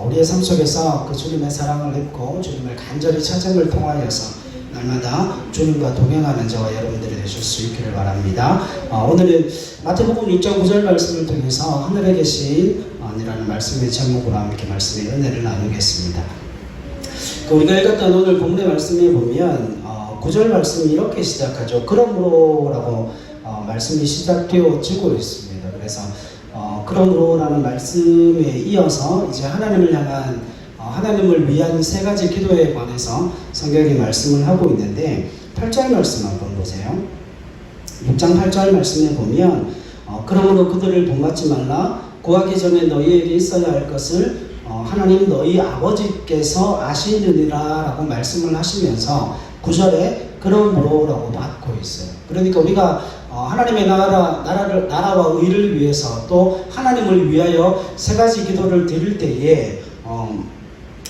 우리의 삶 속에서 그 주님의 사랑을 입고 주님을 간절히 찾음을 통하여서 날마다 주님과 동행하는 저와 여러분들이 되실 수 있기를 바랍니다. 오늘은 마태복음 6장 9절 말씀을 통해서 하늘에 계신 이라는 말씀의 제목으로 함께 말씀의 은혜를 나누겠습니다. 우리가 읽었던 오늘 본문의 말씀에 보면 9절 말씀이 이렇게 시작하죠. 그러므로라고 말씀이 시작되어지고 있습니다. 그래서 그러므로라는 말씀에 이어서 이제 하나님을 향한 하나님을 위한 세 가지 기도에 관해서 성경이 말씀을 하고 있는데 8절 말씀 한번 보세요. 6장 8절 말씀에 보면 그러므로 그들을 본받지 말라. 구하기 전에 너희에게 있어야 할 것을 하나님 너희 아버지께서 아시느니라 라고 말씀을 하시면서 9절에 그러므로라고 받고 있어요. 그러니까 우리가 하나님의 나라와 의를 위해서 또 하나님을 위하여 세 가지 기도를 드릴 때에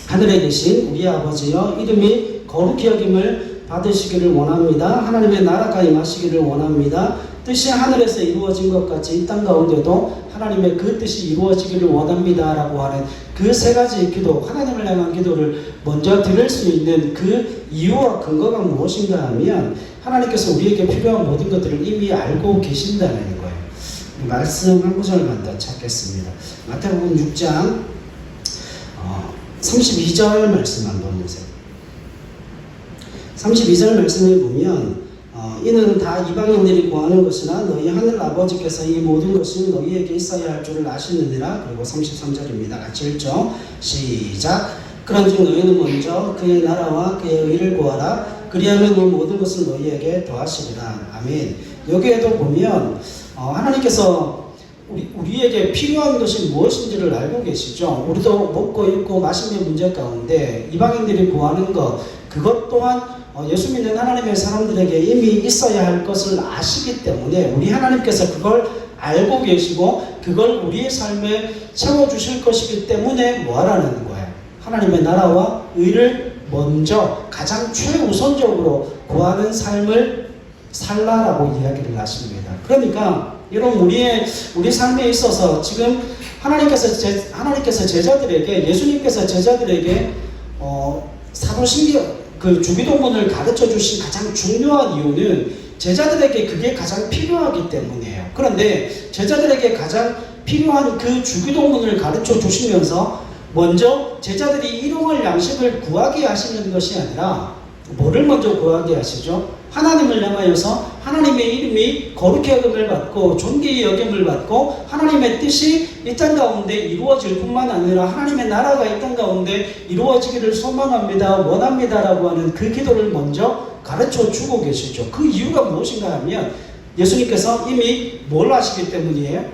하늘에 계신 우리 아버지여 이름이 거룩히 여김을 받으시기를 원합니다. 하나님의 나라가 임하시기를 원합니다. 뜻이 하늘에서 이루어진 것 같이 이 땅 가운데도 하나님의 그 뜻이 이루어지기를 원합니다 라고 하는 그 세 가지 기도, 하나님을 향한 기도를 먼저 드릴 수 있는 그 이유와 근거가 무엇인가 하면 하나님께서 우리에게 필요한 모든 것들을 이미 알고 계신다는 거예요. 말씀 한 구절만 더 찾겠습니다. 마태복음 6장 32절 말씀 한번 보세요. 32절 말씀을 보면 이는 다 이방인들이 구하는 것이나 너희 하늘 아버지께서 이 모든 것이 너희에게 있어야 할 줄을 아시느니라. 그리고 33절입니다. 같이 읽죠. 시작. 그런즉 너희는 먼저 그의 나라와 그의 의를 구하라. 그리하면 이 모든 것을 너희에게 더하시리라. 아멘. 여기에도 보면 하나님께서 우리에게 필요한 것이 무엇인지를 알고 계시죠. 우리도 먹고 입고 마시는 문제 가운데 이방인들이 구하는 것, 그것 또한 예수 믿는 하나님의 사람들에게 이미 있어야 할 것을 아시기 때문에 우리 하나님께서 그걸 알고 계시고 그걸 우리의 삶에 채워주실 것이기 때문에 뭐하라는 거예요? 하나님의 나라와 의를 먼저 가장 최우선적으로 구하는 삶을 살라라고 이야기를 하십니다. 그러니까 여러분 우리 삶에 있어서 지금 하나님께서 제자들에게 예수님께서 제자들에게 사도신경 그 주기도문을 가르쳐 주신 가장 중요한 이유는 제자들에게 그게 가장 필요하기 때문이에요. 그런데 제자들에게 가장 필요한 그 주기도문을 가르쳐 주시면서 먼저 제자들이 일용할 양식을 구하게 하시는 것이 아니라 뭐를 먼저 구하게 하시죠? 하나님을 향하여서 하나님의 이름이 거룩히 여김을 받고 존귀히 여김을 받고 하나님의 뜻이 이 땅 가운데 이루어질 뿐만 아니라 하나님의 나라가 이 땅 가운데 이루어지기를 소망합니다, 원합니다라고 하는 그 기도를 먼저 가르쳐 주고 계시죠. 그 이유가 무엇인가 하면 예수님께서 이미 뭘 하시기 때문이에요?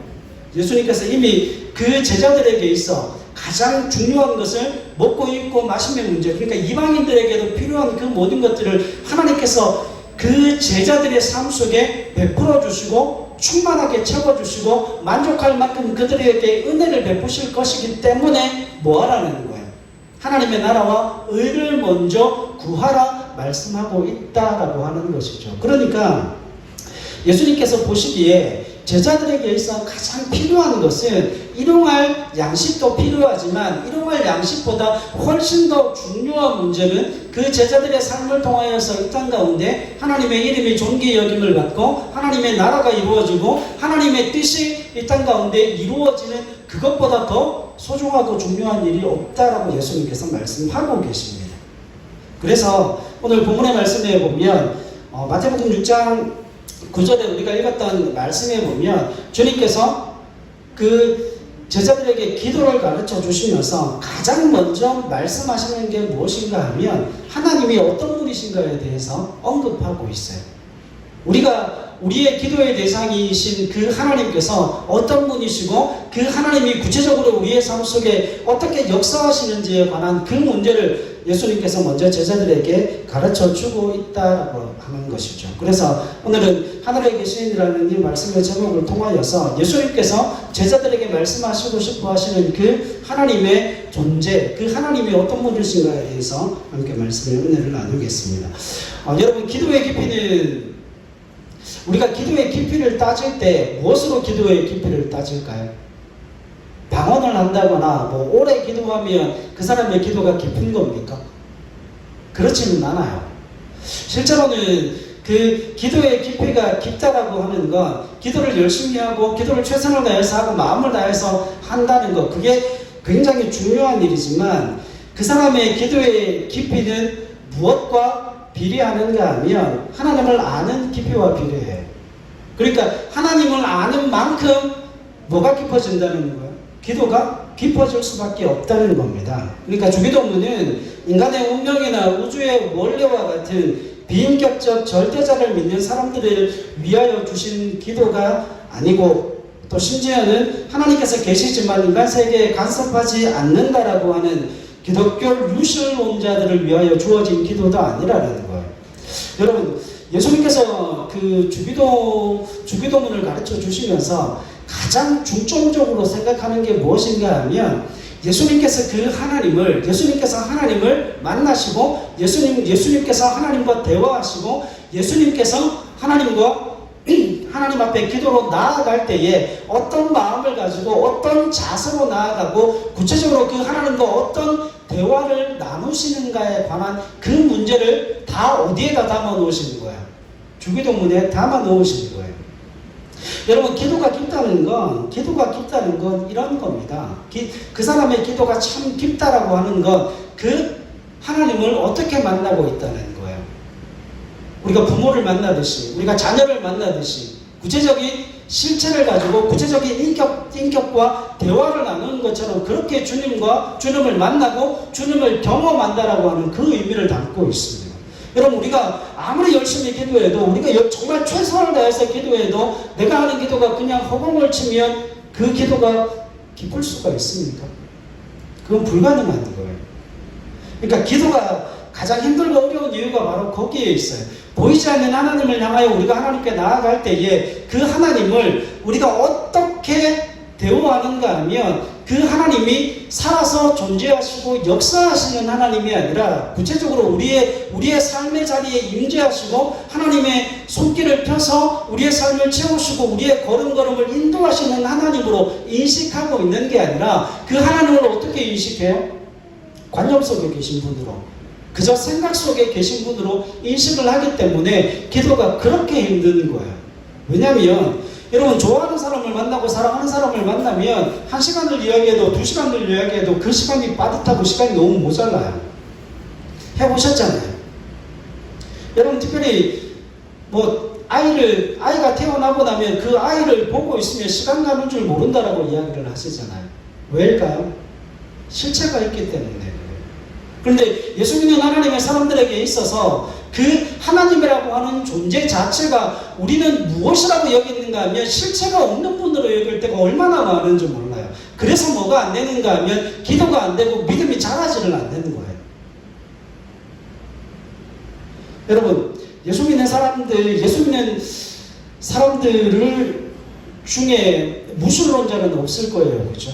예수님께서 이미 그 제자들에게 있어 가장 중요한 것을 먹고 입고 마시는 문제, 그러니까 이방인들에게도 필요한 그 모든 것들을 하나님께서 그 제자들의 삶 속에 베풀어 주시고 충만하게 채워주시고 만족할 만큼 그들에게 은혜를 베푸실 것이기 때문에 뭐하라는 거예요? 하나님의 나라와 의를 먼저 구하라 말씀하고 있다라고 하는 것이죠. 그러니까 예수님께서 보시기에 제자들에게 있어 가장 필요한 것은 일용할 양식도 필요하지만 일용할 양식보다 훨씬 더 중요한 문제는 그 제자들의 삶을 통하여서 이 땅 가운데 하나님의 이름이 존귀히 여김을 받고 하나님의 나라가 이루어지고 하나님의 뜻이 이 땅 가운데 이루어지는 그것보다 더 소중하고 중요한 일이 없다라고 예수님께서 말씀하고 계십니다. 그래서 오늘 본문의 말씀에 보면 마태복음 6장 9절에 우리가 읽었던 말씀에 보면 주님께서 그 제자들에게 기도를 가르쳐 주시면서 가장 먼저 말씀하시는 게 무엇인가 하면 하나님이 어떤 분이신가에 대해서 언급하고 있어요. 우리의 기도의 대상이신 그 하나님께서 어떤 분이시고 그 하나님이 구체적으로 우리의 삶 속에 어떻게 역사하시는지에 관한 그 문제를 예수님께서 먼저 제자들에게 가르쳐 주고 있다고 하는 것이죠. 그래서 오늘은 하늘에 계신이라는 이 말씀의 제목을 통하여서 예수님께서 제자들에게 말씀하시고 싶어 하시는 그 하나님의 존재, 그 하나님이 어떤 분이신가에 대해서 함께 말씀의 은혜를 나누겠습니다. 여러분, 기도의 깊이는 우리가 기도의 깊이를 따질 때 무엇으로 기도의 깊이를 따질까요? 방언을 한다거나 뭐 오래 기도하면 그 사람의 기도가 깊은 겁니까? 그렇지는 않아요. 실제로는 그 기도의 깊이가 깊다라고 하는 건 기도를 열심히 하고 기도를 최선을 다해서 하고 마음을 다해서 한다는 것, 그게 굉장히 중요한 일이지만 그 사람의 기도의 깊이는 무엇과 비례하는가 하면 하나님을 아는 깊이와 비례해요. 그러니까 하나님을 아는 만큼 뭐가 깊어진다는 거예요? 기도가 깊어질 수밖에 없다는 겁니다. 그러니까 주기도문은 인간의 운명이나 우주의 원래와 같은 비인격적 절대자를 믿는 사람들을 위하여 주신 기도가 아니고 또 심지어는 하나님께서 계시지만 인간 세계에 간섭하지 않는다라고 하는 기독교 유실론자들을 위하여 주어진 기도도 아니라는 거예요. 여러분, 예수님께서 그 주기도문을 가르쳐 주시면서 가장 중점적으로 생각하는 게 무엇인가 하면 예수님께서 하나님을 만나시고 예수님께서 하나님과 대화하시고 예수님께서 하나님 앞에 기도로 나아갈 때에 어떤 마음을 가지고 어떤 자세로 나아가고 구체적으로 그 하나님과 어떤 대화를 나누시는가에 관한 그 문제를 다 어디에다 담아 놓으시는 거예요? 주기도문에 담아 놓으시는 거예요. 여러분, 기도가 깊다는 건 이런 겁니다. 그 사람의 기도가 참 깊다라고 하는 건 그 하나님을 어떻게 만나고 있다는 거예요. 우리가 부모를 만나듯이, 우리가 자녀를 만나듯이 구체적인 실체를 가지고 구체적인 인격과 대화를 나누는 것처럼 그렇게 주님을 만나고 주님을 경험한다라고 하는 그 의미를 담고 있습니다. 여러분, 우리가 아무리 열심히 기도해도, 우리가 정말 최선을 다해서 기도해도 내가 하는 기도가 그냥 허공을 치면 그 기도가 깊을 수가 있습니까? 그건 불가능한 거예요. 그러니까 기도가 가장 힘들고 어려운 이유가 바로 거기에 있어요. 보이지 않는 하나님을 향하여 우리가 하나님께 나아갈 때에 그 하나님을 우리가 어떻게 대우하는가 하면 그 하나님이 살아서 존재하시고 역사하시는 하나님이 아니라 구체적으로 우리의 삶의 자리에 임재하시고 하나님의 손길을 펴서 우리의 삶을 채우시고 우리의 걸음걸음을 인도하시는 하나님으로 인식하고 있는 게 아니라 그 하나님을 어떻게 인식해요? 관념 속에 계신 분으로, 그저 생각 속에 계신 분으로 인식을 하기 때문에 기도가 그렇게 힘든 거예요. 왜냐하면 여러분, 좋아하는 사람을 만나고 사랑하는 사람을 만나면 1시간을 이야기해도 2시간을 이야기해도 그 시간이 빠듯하고 시간이 너무 모자라요. 해보셨잖아요. 여러분, 특별히 아이가 태어나고 나면 그 아이를 보고 있으면 시간 가는 줄 모른다라고 이야기를 하시잖아요. 왜일까요? 실체가 있기 때문에. 그런데 예수 믿는 하나님의 사람들에게 있어서 그 하나님이라고 하는 존재 자체가 우리는 무엇이라고 여기는가 하면 실체가 없는 분으로 여길 때가 얼마나 많은지 몰라요. 그래서 뭐가 안 되는가 하면 기도가 안 되고 믿음이 자라지를 안 되는 거예요. 여러분, 예수 믿는 사람들 중에 무술론자는 없을 거예요. 그렇죠?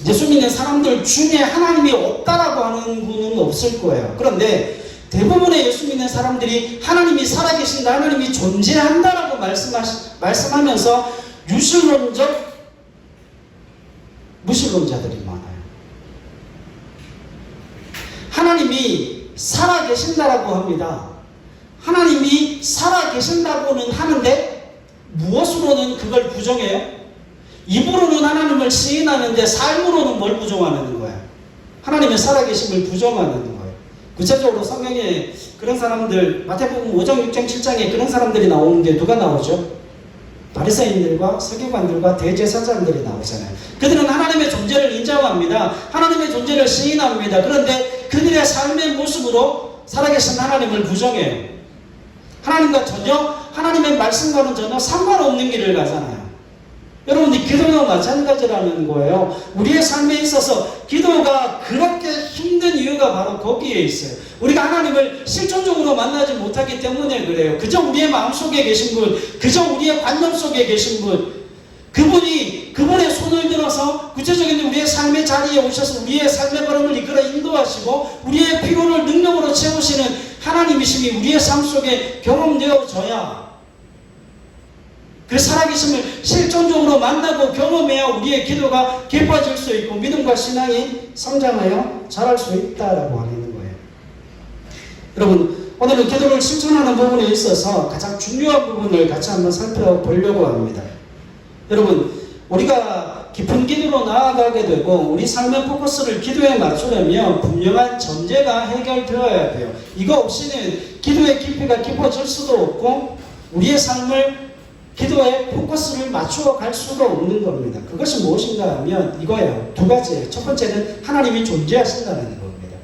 예수 믿는 사람들 중에 하나님이 없다라고 하는 분은 없을 거예요. 그런데 대부분의 예수 믿는 사람들이 하나님이 살아계신다, 하나님이 존재한다라고 말씀하면서 무신론자들이 많아요. 하나님이 살아계신다라고 합니다. 하나님이 살아계신다고는 하는데 무엇으로는 그걸 부정해요? 입으로는 하나님을 시인하는데 삶으로는 뭘 부정하는 거예요? 하나님의 살아계심을 부정하는 거예요. 구체적으로 성경에 그런 사람들, 마태복음 5장, 6장, 7장에 그런 사람들이 나오는 게 누가 나오죠? 바리새인들과 서기관들과 대제사장들이 나오잖아요. 그들은 하나님의 존재를 인정합니다. 하나님의 존재를 시인합니다. 그런데 그들의 삶의 모습으로 살아계신 하나님을 부정해요. 하나님의 말씀과는 전혀 상관없는 길을 가잖아요. 여러분, 기도도 마찬가지라는 거예요. 우리의 삶에 있어서 기도가 그렇게 힘든 이유가 바로 거기에 있어요. 우리가 하나님을 실존적으로 만나지 못하기 때문에 그래요. 그저 우리의 마음속에 계신 분, 그저 우리의 관념 속에 계신 분, 그분의 손을 들어서 구체적인 우리의 삶의 자리에 오셔서 우리의 삶의 걸음을 이끌어 인도하시고 우리의 피로를 능력으로 채우시는 하나님이심이 우리의 삶 속에 경험되어져야 그 살아계심을 실존적으로 만나고 경험해야 우리의 기도가 깊어질 수 있고 믿음과 신앙이 성장하여 자랄 수 있다라고 하는 거예요. 여러분, 오늘은 기도를 실천하는 부분에 있어서 가장 중요한 부분을 같이 한번 살펴보려고 합니다. 여러분, 우리가 깊은 기도로 나아가게 되고 우리 삶의 포커스를 기도에 맞추려면 분명한 전제가 해결되어야 돼요. 이거 없이는 기도의 깊이가 깊어질 수도 없고 우리의 삶을 기도에 포커스를 맞추어 갈 수가 없는 겁니다. 그것이 무엇인가 하면 이거예요. 두 가지예요. 첫 번째는 하나님이 존재하신다는 겁니다.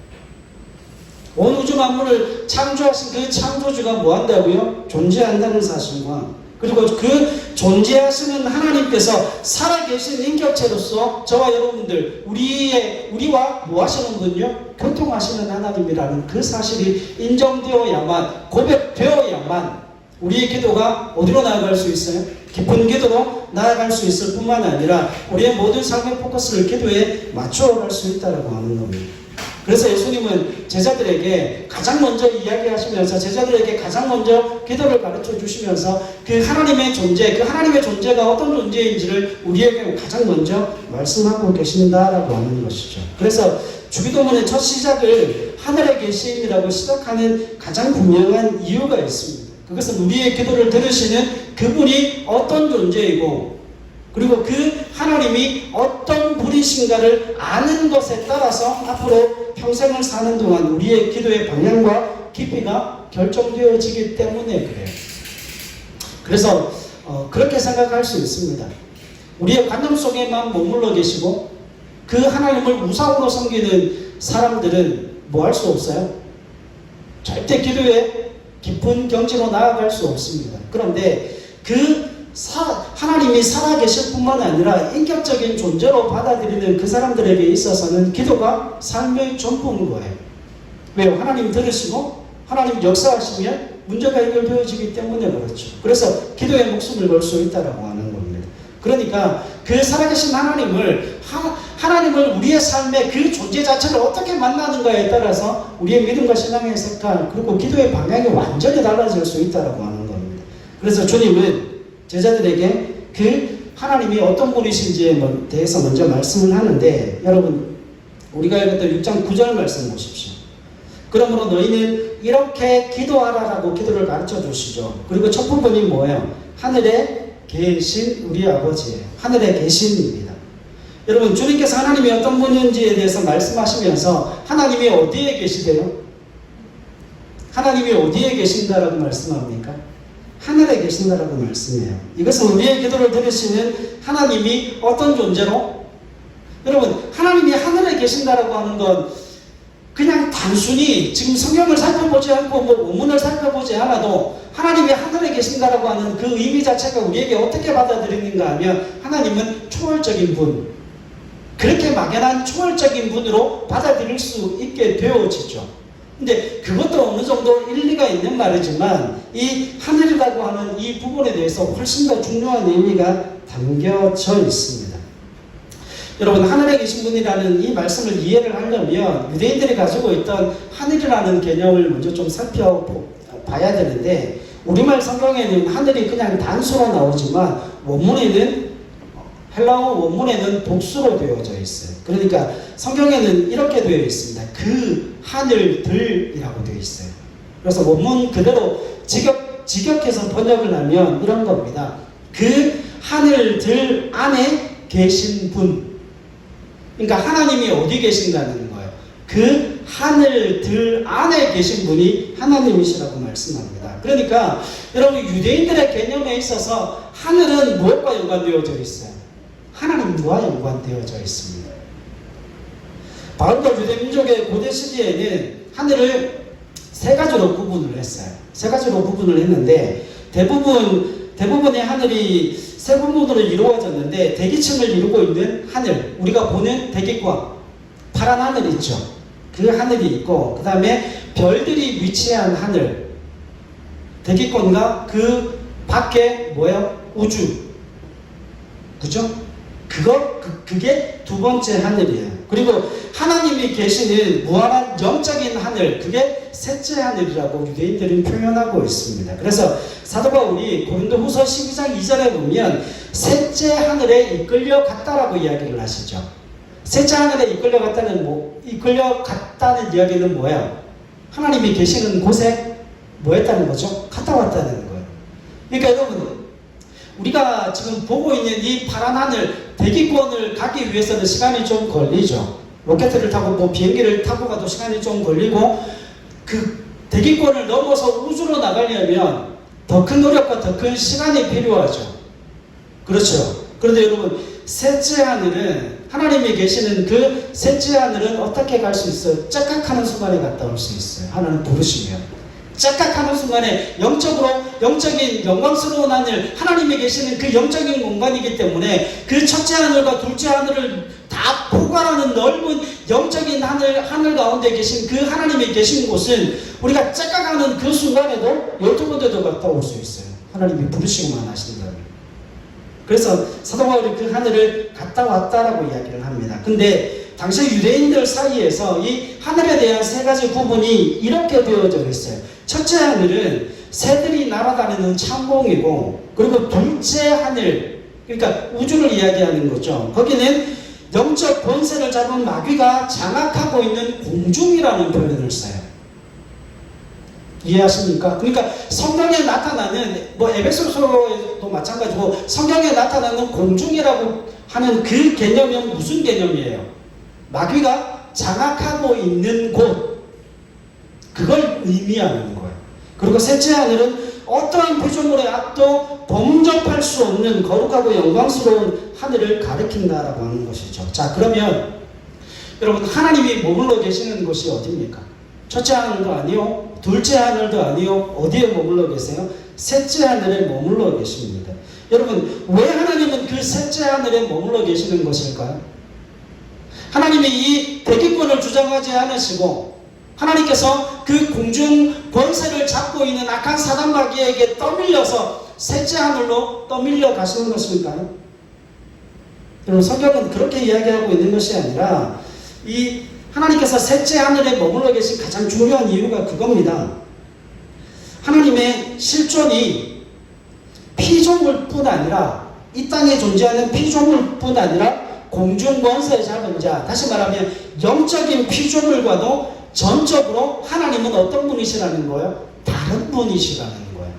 온 우주 만물을 창조하신 그 창조주가 뭐 한다고요? 존재한다는 사실과 그리고 그 존재하시는 하나님께서 살아계신 인격체로서 저와 여러분들 우리와 뭐 하시는 분요? 교통하시는 하나님이라는 그 사실이 인정되어야만 고백되어야만 우리의 기도가 어디로 나아갈 수 있어요? 깊은 기도로 나아갈 수 있을 뿐만 아니라 우리의 모든 삶의 포커스를 기도에 맞추어 갈 수 있다고 하는 겁니다. 그래서 예수님은 제자들에게 가장 먼저 이야기하시면서 제자들에게 가장 먼저 기도를 가르쳐 주시면서 그 하나님의 존재, 그 하나님의 존재가 어떤 존재인지를 우리에게 가장 먼저 말씀하고 계신다라고 하는 것이죠. 그래서 주기도문의 첫 시작을 하늘에 계심이라고 시작하는 가장 분명한 이유가 있습니다. 그것은 우리의 기도를 들으시는 그분이 어떤 존재이고 그리고 그 하나님이 어떤 분이신가를 아는 것에 따라서 앞으로 평생을 사는 동안 우리의 기도의 방향과 깊이가 결정되어지기 때문에 그래요. 그래서 그렇게 생각할 수 있습니다. 우리의 관념 속에만 머물러 계시고 그 하나님을 우상으로 섬기는 사람들은 뭐 할 수 없어요? 절대 기도에 깊은 경지로 나아갈 수 없습니다. 그런데 하나님이 살아계실 뿐만 아니라 인격적인 존재로 받아들이는 그 사람들에게 있어서는 기도가 삶의 전부인 거예요. 왜요? 하나님 들으시고 하나님 역사하시면 문제가 해결되어지기 때문에 그렇죠. 그래서 기도에 목숨을 걸 수 있다고 하는 겁니다. 그러니까 그 살아계신 하나님을 우리의 삶의 그 존재 자체를 어떻게 만나는가에 따라서 우리의 믿음과 신앙의 색깔 그리고 기도의 방향이 완전히 달라질 수 있다고 하는 겁니다. 그래서 주님은 제자들에게 그 하나님이 어떤 분이신지에 대해서 먼저 말씀을 하는데 여러분 우리가 읽었던 6장 9절 말씀 보십시오. 그러므로 너희는 이렇게 기도하라라고 기도를 가르쳐 주시죠. 그리고 첫 부분이 뭐예요? 하늘에 계신 우리 아버지예요. 하늘에 계신입니다. 여러분 주님께서 하나님이 어떤 분인지에 대해서 말씀하시면서 하나님이 어디에 계시대요? 하나님이 어디에 계신다라고 말씀합니까? 하늘에 계신다라고 말씀해요. 이것은 우리의 기도를 들으시는 하나님이 어떤 존재로? 여러분 하나님이 하늘에 계신다라고 하는 건 그냥 단순히 지금 성경을 살펴보지 않고 원문을 살펴보지 않아도 하나님이 하늘에 계신다라고 하는 그 의미 자체가 우리에게 어떻게 받아들이는가 하면 하나님은 초월적인 분, 그렇게 막연한 초월적인 분으로 받아들일 수 있게 되어지죠. 근데 그것도 어느 정도 일리가 있는 말이지만 이 하늘이라고 하는 이 부분에 대해서 훨씬 더 중요한 의미가 담겨져 있습니다. 여러분 하늘에 계신 분이라는 이 말씀을 이해를 하려면 유대인들이 가지고 있던 하늘이라는 개념을 먼저 좀 살펴봐야 되는데 우리말 성경에는 하늘이 그냥 단수로 나오지만 원문에는 헬라어 원문에는 복수로 되어져 있어요. 그러니까 성경에는 이렇게 되어 있습니다. 그 하늘들이라고 되어 있어요. 그래서 원문 그대로 직역해서 번역을 하면 이런 겁니다. 그 하늘들 안에 계신 분. 그러니까 하나님이 어디 계신다는 거예요. 그 하늘들 안에 계신 분이 하나님이시라고 말씀합니다. 그러니까 여러분 유대인들의 개념에 있어서 하늘은 무엇과 연관되어져 있어요? 하나님과 연관되어져 있습니다. 바울과 유대민족의 고대 시기에는 하늘을 세 가지로 구분을 했어요. 세 가지로 구분을 했는데 대부분의 하늘이 세 부분으로 이루어졌는데 대기층을 이루고 있는 하늘, 우리가 보는 대기권, 파란 하늘 있죠. 그 하늘이 있고 그 다음에 별들이 위치한 하늘, 대기권과 그 밖에 뭐예요? 우주, 그죠? 그게 두 번째 하늘이에요. 그리고 하나님이 하나님이 계시는 무한한 영적인 하늘, 그게 셋째 하늘이라고 유대인들은 표현하고 있습니다. 그래서 사도 바울이 고린도후서 12장 2절에 보면 셋째 하늘에 이끌려 갔다라고 이야기를 하시죠. 셋째 하늘에 이끌려 갔다는 이야기는 뭐예요? 하나님이 계시는 곳에 뭐 했다는 거죠? 갔다 왔다는 거예요. 그러니까 여러분, 우리가 지금 보고 있는 이 파란 하늘, 대기권을 가기 위해서는 시간이 좀 걸리죠. 로켓을 타고 뭐 비행기를 타고 가도 시간이 좀 걸리고, 그 대기권을 넘어서 우주로 나가려면 더 큰 노력과 더 큰 시간이 필요하죠. 그렇죠. 그런데 여러분, 셋째 하늘은, 하나님이 계시는 그 셋째 하늘은 어떻게 갈 수 있어요? 짝각하는 순간에 갔다 올 수 있어요. 하나님 부르시면. 짝각하는 순간에 영적인 영광스러운 하늘, 하나님이 계시는 그 영적인 공간이기 때문에 그 첫째 하늘과 둘째 하늘을 다 포괄하는 넓은 영적인 하늘 가운데 계신 그 하나님이 계신 곳은 우리가 짝각하는 그 순간에도 12군데도 갔다 올 수 있어요. 하나님이 부르시고만 하신다면. 그래서 사도 바울이 그 하늘을 갔다 왔다라고 이야기를 합니다. 근데 당시 유대인들 사이에서 이 하늘에 대한 세 가지 구분이 이렇게 되어져 있어요. 첫째 하늘은 새들이 날아다니는 창공이고, 그리고 둘째 하늘, 그러니까 우주를 이야기하는 거죠. 거기는 영적 권세를 잡은 마귀가 장악하고 있는 공중이라는 표현을 써요. 이해하십니까? 그러니까 성경에 나타나는, 뭐 에베소서에도 마찬가지고 성경에 나타나는 공중이라고 하는 그 개념은 무슨 개념이에요? 마귀가 장악하고 있는 곳, 그걸 의미하는 거예요. 그리고 셋째 하늘은 어떠한 피조물의 악도 범접할 수 없는 거룩하고 영광스러운 하늘을 가리킨다라고 하는 것이죠. 자, 그러면 여러분, 하나님이 머물러 계시는 곳이 어디입니까? 첫째 하늘도 아니요, 둘째 하늘도 아니요, 어디에 머물러 계세요? 셋째 하늘에 머물러 계십니다. 여러분, 왜 하나님은 그 셋째 하늘에 머물러 계시는 것일까요? 하나님이 이 대기권을 주장하지 않으시고 하나님께서 그 공중 권세를 잡고 있는 악한 사단 마귀에게 떠밀려서 셋째 하늘로 떠밀려 가시는 것일까요? 여러분, 성경은 그렇게 이야기하고 있는 것이 아니라 이 하나님께서 셋째 하늘에 머물러 계신 가장 중요한 이유가 그겁니다. 하나님의 실존이 피조물뿐 아니라, 이 땅에 존재하는 피조물뿐 아니라 공중 권세 잡은 자, 다시 말하면 영적인 피조물과도 전적으로 하나님은 어떤 분이시라는 거예요? 다른 분이시라는 거예요.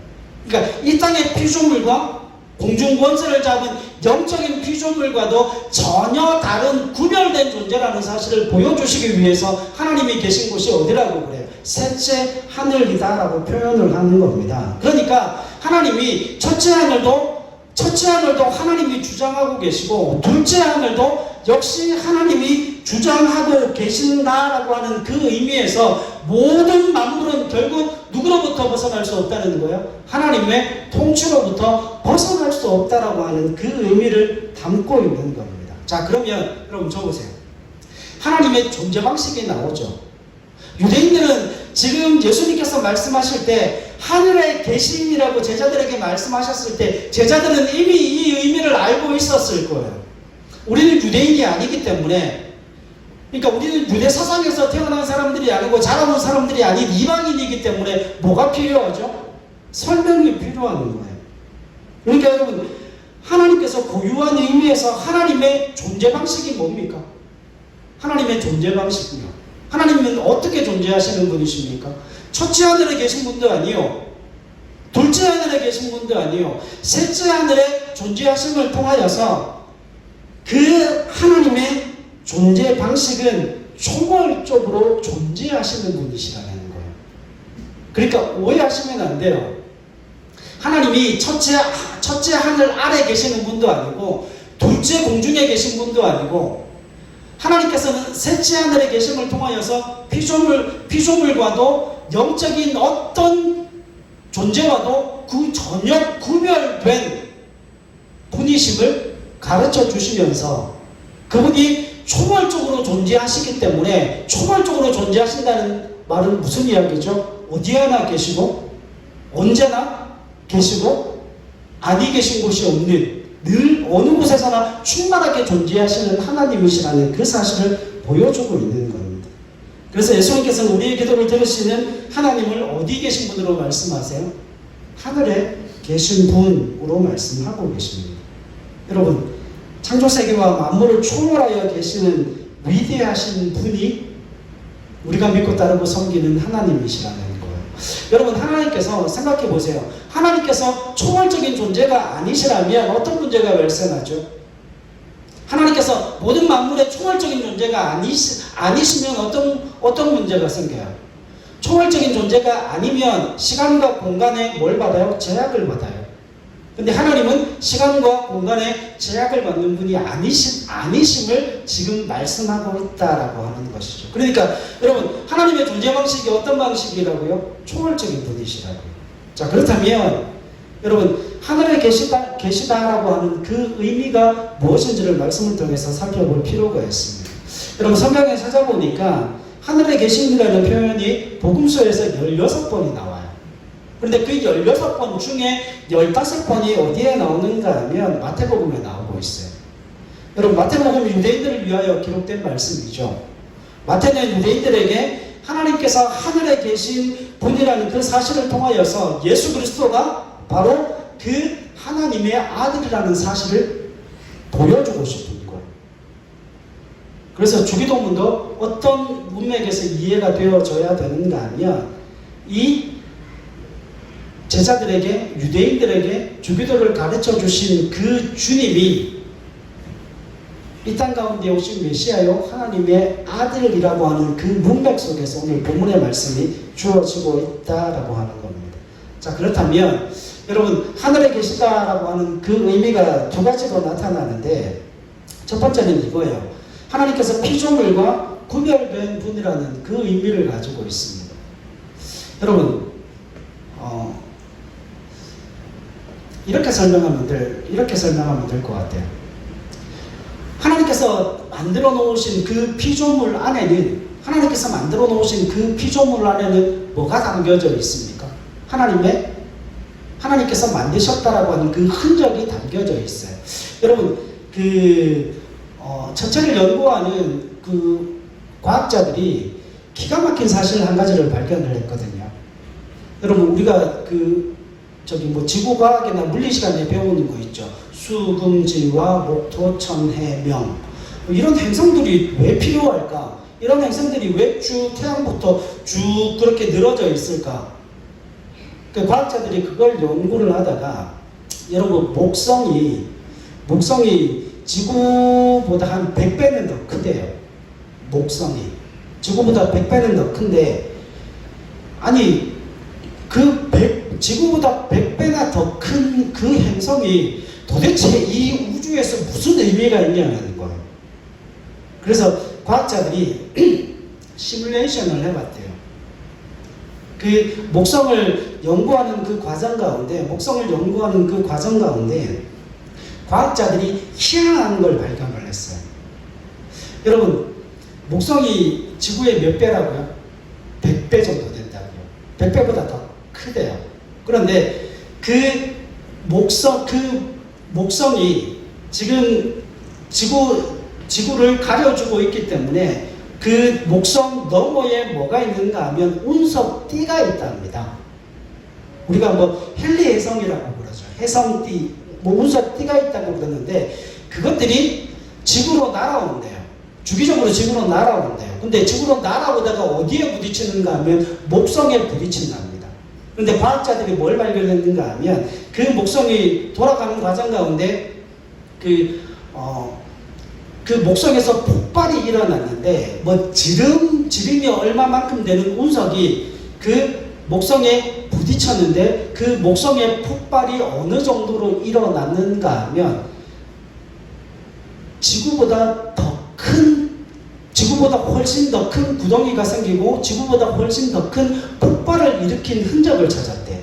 그러니까 이 땅의 피조물과 공중 권세를 잡은 영적인 피조물과도 전혀 다른 구별된 존재라는 사실을 보여주시기 위해서 하나님이 계신 곳이 어디라고 그래요? 셋째 하늘이다라고 표현을 하는 겁니다. 그러니까 하나님이 첫째 하늘도 하나님이 주장하고 계시고, 둘째 하늘도 역시 하나님이 주장하고 계신다라고 하는 그 의미에서 모든 만물은 결국 누구로부터 벗어날 수 없다는 거예요? 하나님의 통치로부터 벗어날 수 없다라고 하는 그 의미를 담고 있는 겁니다. 자, 그러면 여러분 적으세요. 하나님의 존재 방식이 나오죠. 유대인들은 지금 예수님께서 말씀하실 때 하늘에 계심이라고 제자들에게 말씀하셨을 때 제자들은 이미 이 의미를 알고 있었을 거예요. 우리는 유대인이 아니기 때문에, 그러니까 우리는 유대 사상에서 태어난 사람들이 아니고 자라온 사람들이 아닌 이방인이기 때문에 뭐가 필요하죠? 설명이 필요한 거예요. 그러니까 여러분, 하나님께서 고유한 의미에서 하나님의 존재 방식이 뭡니까? 하나님의 존재 방식이요. 하나님은 어떻게 존재하시는 분이십니까? 첫째 하늘에 계신 분도 아니요, 둘째 하늘에 계신 분도 아니요, 셋째 하늘에 존재하심을 통하여서 그 하나님의 존재 방식은 초월적으로 존재하시는 분이시라는 거예요. 그러니까 오해하시면 안 돼요. 하나님이 첫째 하늘 아래 계시는 분도 아니고 둘째 공중에 계신 분도 아니고, 하나님께서는 셋째 하늘에 계심을 통하여서 피조물과도 영적인 어떤 존재와도 그 전혀 구별된 분이심을 가르쳐 주시면서 그분이 초월적으로 존재하시기 때문에, 초월적으로 존재하신다는 말은 무슨 이야기죠? 어디에나 계시고 언제나 계시고 아니 계신 곳이 없는, 늘 어느 곳에서나 충만하게 존재하시는 하나님이시라는 그 사실을 보여주고 있는 겁니다. 그래서 예수님께서는 우리의 기도를 들으시는 하나님을 어디 계신 분으로 말씀하세요? 하늘에 계신 분으로 말씀하고 계십니다. 여러분, 창조세계와 만물을 초월하여 계시는 위대하신 분이 우리가 믿고 따르고 섬기는 하나님이시라는 거예요. 여러분, 하나님께서 생각해 보세요. 하나님께서 초월적인 존재가 아니시라면 어떤 문제가 발생하죠? 하나님께서 모든 만물의 초월적인 존재가 아니시면 어떤 문제가 생겨요? 초월적인 존재가 아니면 시간과 공간에 뭘 받아요? 제약을 받아요. 근데 하나님은 시간과 공간에 제약을 받는 분이 아니심을 지금 말씀하고 있다라고 하는 것이죠. 그러니까 여러분, 하나님의 존재 방식이 어떤 방식이라고요? 초월적인 분이시라고요. 자, 그렇다면 여러분, 하늘에 계시다라고 하는 그 의미가 무엇인지를 말씀을 통해서 살펴볼 필요가 있습니다. 여러분, 성경에 찾아보니까 하늘에 계신이라는 표현이 복음서에서 16번이 나와요. 그런데 그 16번 중에 15번이 어디에 나오는가 하면 마태복음에 나오고 있어요. 여러분, 마태복음은 유대인들을 위하여 기록된 말씀이죠. 마태는 유대인들에게 하나님께서 하늘에 계신 분이라는 그 사실을 통하여서 예수 그리스도가 바로 그 하나님의 아들이라는 사실을 보여주고 싶은 거예요. 그래서 주기도문도 어떤 문맥에서 이해가 되어져야 되는가 하면 이 제자들에게, 유대인들에게 주기도를 가르쳐 주신 그 주님이 이 땅 가운데 오신 메시아요 하나님의 아들이라고 하는 그 문맥 속에서 오늘 본문의 말씀이 주어지고 있다라고 하는 겁니다. 자, 그렇다면 여러분, 하늘에 계시다라고 하는 그 의미가 두 가지로 나타나는데, 첫 번째는 이거예요. 하나님께서 피조물과 구별된 분이라는 그 의미를 가지고 있습니다. 여러분, 이렇게 설명하면 될 것 같아요. 하나님께서 만들어 놓으신 그 피조물 안에는, 뭐가 담겨져 있습니까? 하나님께서 만드셨다라고 하는 그 흔적이 담겨져 있어요. 여러분, 천체를 연구하는 그 과학자들이 기가 막힌 사실 한 가지를 발견을 했거든요. 여러분, 우리가 지구과학이나 물리시간에 배우는 거 있죠. 수금지와 목토, 천해, 명. 이런 행성들이 왜 필요할까? 이런 행성들이 왜 쭉 태양부터 쭉 그렇게 늘어져 있을까? 그 과학자들이 그걸 연구를 하다가, 여러분, 목성이 지구보다 한 100배는 더 크대요. 목성이 지구보다 100배는 더 큰데, 아니 지구보다 100배나 더 큰 그 행성이 도대체 이 우주에서 무슨 의미가 있냐는 거예요. 그래서 과학자들이 시뮬레이션을 해봤대요. 그 목성을 연구하는 그 과정 가운데 과학자들이 희한한 걸 발견을 했어요. 여러분, 목성이 지구의 몇 배라고요? 100배 정도 된다고요. 100배보다 더 크대요. 그런데 그 목성이 지금 지구를 가려주고 있기 때문에 그 목성 너머에 뭐가 있는가 하면 운석띠가 있답니다. 우리가 헨리해성이라고 그러죠. 해성띠, 운석띠가 있다고 그러는데, 그것들이 지구로 날아온대요. 주기적으로 지구로 날아온대요. 근데 지구로 날아오다가 어디에 부딪히는가 하면 목성에 부딪힌답니다. 그런데 과학자들이 뭘 발견했는가 하면 그 목성이 돌아가는 과정 가운데 그 목성에서 폭발이 일어났는데, 지름이 얼마만큼 되는 운석이 그 목성에 부딪혔는데, 그 목성의 폭발이 어느 정도로 일어났는가 하면 지구보다 훨씬 더 큰 구덩이가 생기고 지구보다 훨씬 더 큰 폭발을 일으킨 흔적을 찾았대.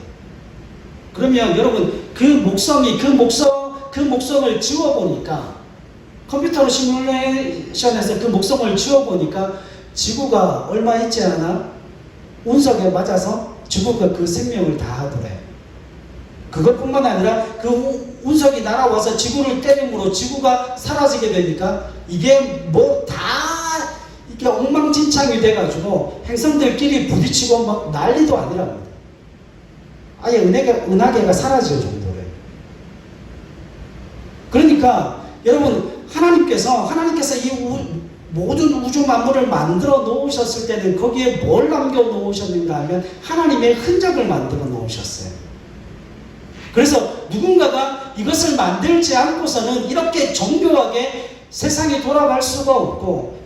그러면 여러분, 그 목성을 지워보니까, 컴퓨터로 시뮬레이션에서 그 목성을 지워보니까 지구가 얼마 있지 않아? 운석에 맞아서 지구가 그 생명을 다 하더래. 그것뿐만 아니라 그 운석이 날아와서 지구를 때림으로 지구가 사라지게 되니까 이게 이게 엉망진창이 돼가지고 행성들끼리 부딪히고 막 난리도 아니랍니다. 아예 은하계가 사라질 정도래요. 그러니까 여러분 하나님께서 이 모든 우주 만물을 만들어 놓으셨을 때는 거기에 뭘 남겨 놓으셨는가 하면 하나님의 흔적을 만들어 놓으셨어요. 그래서 누군가가 이것을 만들지 않고서는 이렇게 정교하게 세상이 돌아갈 수가 없고,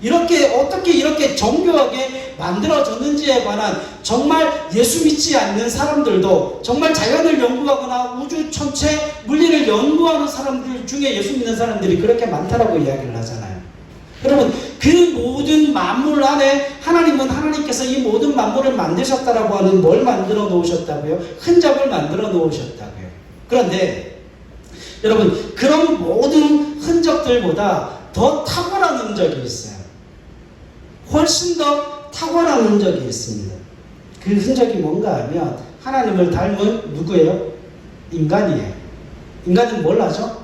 어떻게 이렇게 정교하게 만들어졌는지에 관한 정말 예수 믿지 않는 사람들도, 정말 자연을 연구하거나 우주 천체 물리를 연구하는 사람들 중에 예수 믿는 사람들이 그렇게 많다라고 이야기를 하잖아요. 여러분, 그 모든 만물 안에 하나님께서 이 모든 만물을 만드셨다라고 하는 뭘 만들어 놓으셨다고요? 흔적을 만들어 놓으셨다고요. 그런데 여러분, 그런 모든 흔적들보다 더 탁월한 흔적이 있어요. 훨씬 더 탁월한 흔적이 있습니다. 그 흔적이 뭔가 하면 하나님을 닮은 누구예요? 인간이에요. 인간은 뭘 하죠?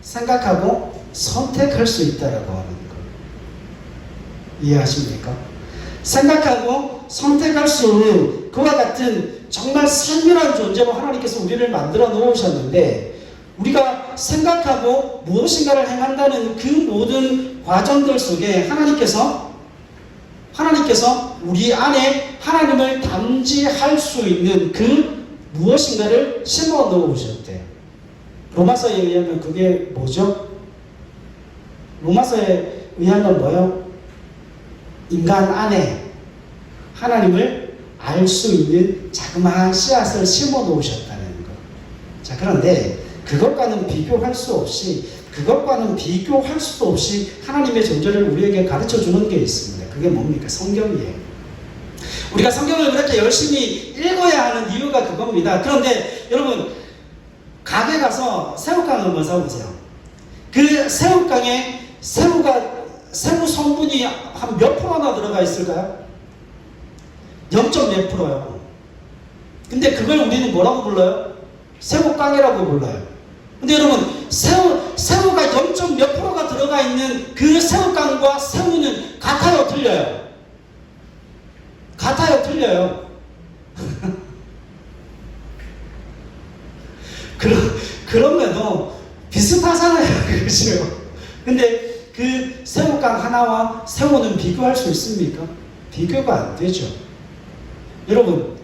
생각하고 선택할 수 있다라고 하는 거. 이해하십니까? 생각하고 선택할 수 있는 그와 같은 정말 선명한 존재로 하나님께서 우리를 만들어 놓으셨는데, 우리가 생각하고 무엇인가를 행한다는 그 모든 과정들 속에 하나님께서 우리 안에 하나님을 담지할 수 있는 그 무엇인가를 심어 놓으셨대요. 로마서에 의하면 그게 뭐죠? 로마서에 의하면 뭐요? 인간 안에 하나님을 알 수 있는 자그마한 씨앗을 심어 놓으셨다는 것. 자, 그런데 그것과는 비교할 수도 없이 하나님의 존재를 우리에게 가르쳐 주는 게 있습니다. 그게 뭡니까? 성경이에요. 우리가 성경을 그렇게 열심히 읽어야 하는 이유가 그겁니다. 그런데 여러분, 가게 가서 새우깡을 한번 사보세요. 그 새우깡에 새우 성분이 한 몇 프로나 들어가 있을까요? 0.몇 프로요. 근데 그걸 우리는 뭐라고 불러요? 새우깡이라고 불러요. 근데 여러분, 새우가 0.몇 프로가 들어가 있는 그 새우깡과 새우는 같아요, 틀려요? 같아요, 틀려요? 그럼에도 비슷하잖아요, 그렇죠? 근데 그 새우깡 하나와 새우는 비교할 수 있습니까? 비교가 안 되죠. 여러분,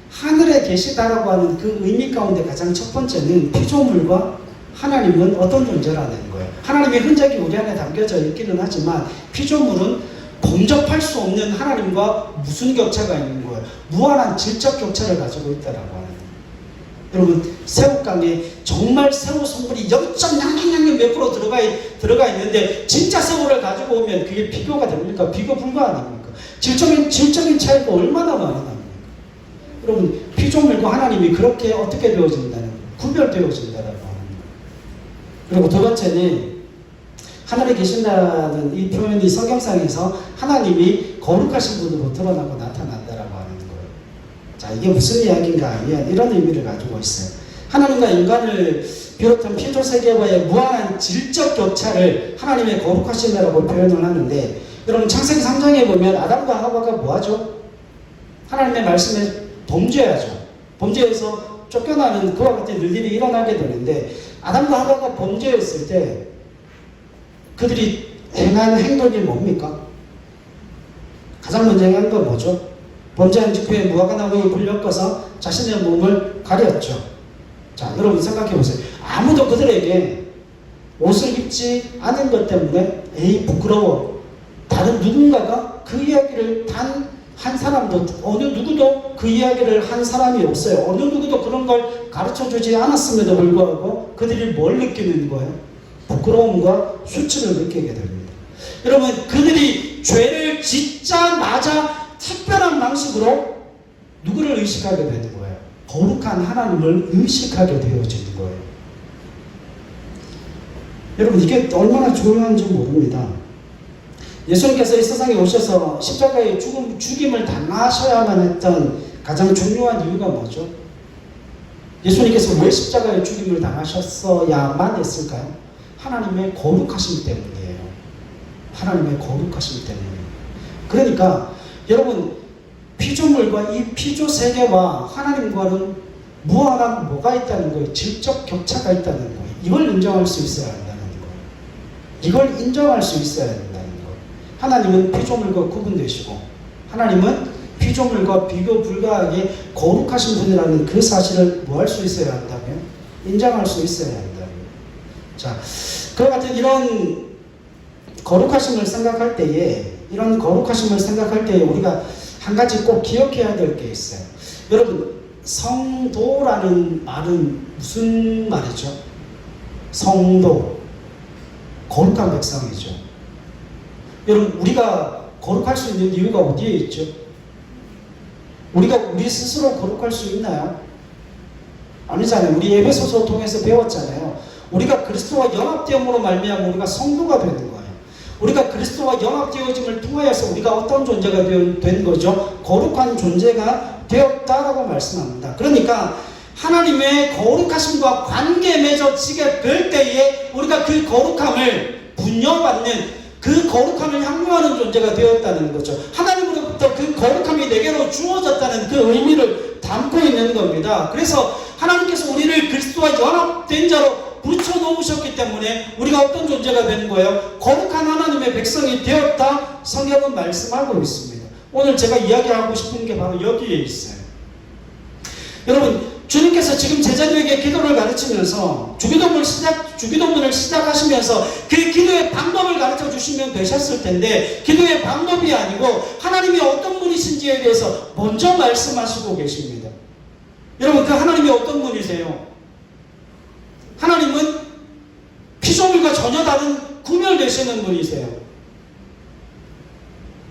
하늘에 계시다라고 하는 그 의미 가운데 가장 첫 번째는 피조물과 하나님은 어떤 존재라는 거예요. 하나님의 흔적이 우리 안에 담겨져 있기는 하지만 피조물은 범접할 수 없는 하나님과 무슨 격차가 있는 거예요. 무한한 질적 격차를 가지고 있다라고 하는 거예요. 여러분, 새우깡에 정말 새우 성분이 0.00 몇 프로 들어가 있는데 진짜 새우를 가지고 오면 그게 비교가 됩니까? 비교 불가 아닙니까? 질적인 차이가 얼마나 많이 납니까? 여러분, 피조물과 하나님이 그렇게 어떻게 되어진다는 거예요? 구별되어진다라고 하는 거예요. 그리고 두 번째는 하늘에 계신다는 이 표현이 성경상에서 하나님이 거룩하신 분으로 드러나고 나타난다라고 하는 거예요. 자, 이게 무슨 이야기인가 하면 이런 의미를 가지고 있어요. 하나님과 인간을 비롯한 피조세계와의 무한한 질적 격차를 하나님의 거룩하신다라고 표현을 하는데, 여러분 창세기 3장에 보면 아담과 하와가 뭐하죠? 하나님의 말씀에 범죄하죠. 범죄해서 쫓겨나는 그와 같은 일들이 일어나게 되는데, 아담과 하와가 범죄했을 때 그들이 행한 행동이 뭡니까? 가장 먼저 행한 건 뭐죠? 범죄한 직후에 무화과 나무에 불 엮어서 자신의 몸을 가렸죠. 자, 여러분 생각해 보세요. 아무도 그들에게 옷을 입지 않은 것 때문에 에이 부끄러워, 다른 누군가가 그 이야기를 단 한 사람도, 어느 누구도 그 이야기를 한 사람이 없어요. 어느 누구도 그런 걸 가르쳐주지 않았음에도 불구하고 그들이 뭘 느끼는 거예요? 부끄러움과 수치를 느끼게 됩니다. 여러분, 그들이 죄를 짓자마자 특별한 방식으로 누구를 의식하게 되는 거예요? 거룩한 하나님을 의식하게 되어지는 거예요. 여러분, 이게 얼마나 중요한지 모릅니다. 예수님께서 이 세상에 오셔서 십자가의 죽임을 당하셔야만 했던 가장 중요한 이유가 뭐죠? 예수님께서 왜 십자가의 죽임을 당하셨어야만 했을까요? 하나님의 거룩하심 때문이에요. 하나님의 거룩하심 때문이에요. 그러니까 여러분, 피조물과 이 피조 세계와 하나님과는 무한한 뭐가 있다는 거예요. 질적 격차가 있다는 거예요. 이걸 인정할 수 있어야 한다는 거예요. 이걸 인정할 수 있어야 된다는 거예요. 하나님은 피조물과 구분되시고 하나님은 피조물과 비교 불가하게 거룩하신 분이라는 그 사실을 뭐 할 수 있어야 한다고요? 인정할 수 있어야 한다고요. 자, 그와 같은 이런 거룩하심을 생각할 때에 우리가 한 가지 꼭 기억해야 될 게 있어요. 여러분, 성도라는 말은 무슨 말이죠? 성도, 거룩한 백성이죠. 여러분, 우리가 거룩할 수 있는 이유가 어디에 있죠? 우리가 우리 스스로 거룩할 수 있나요? 아니잖아요. 우리 에베소서 통해서 배웠잖아요. 우리가 그리스도와 연합되음으로 말미암아 우리가 성도가 되는 거예요. 우리가 그리스도와 연합되어짐을 통하여서 우리가 어떤 존재가 된 거죠? 거룩한 존재가 되었다라고 말씀합니다. 그러니까 하나님의 거룩하심과 관계 맺어지게 될 때에 우리가 그 거룩함을 분여받는, 그 거룩함을 향유하는 존재가 되었다는 거죠. 하나님으로부터 그 거룩함이 내게로 주어졌다는 그 의미를 담고 있는 겁니다. 그래서 하나님께서 우리를 그리스도와 연합된 자로 붙여놓으셨기 때문에 우리가 어떤 존재가 되는 거예요? 거룩한 하나님의 백성이 되었다, 성경은 말씀하고 있습니다. 오늘 제가 이야기하고 싶은 게 바로 여기에 있어요. 여러분, 주님께서 지금 제자들에게 기도를 가르치면서 주기도문을 시작하시면서 그 기도의 방법을 가르쳐 주시면 되셨을 텐데, 기도의 방법이 아니고 하나님이 어떤 분이신지에 대해서 먼저 말씀하시고 계십니다. 여러분, 그 하나님이 어떤 분이세요? 하나님은 피조물과 전혀 다른 구별되시는 분이세요.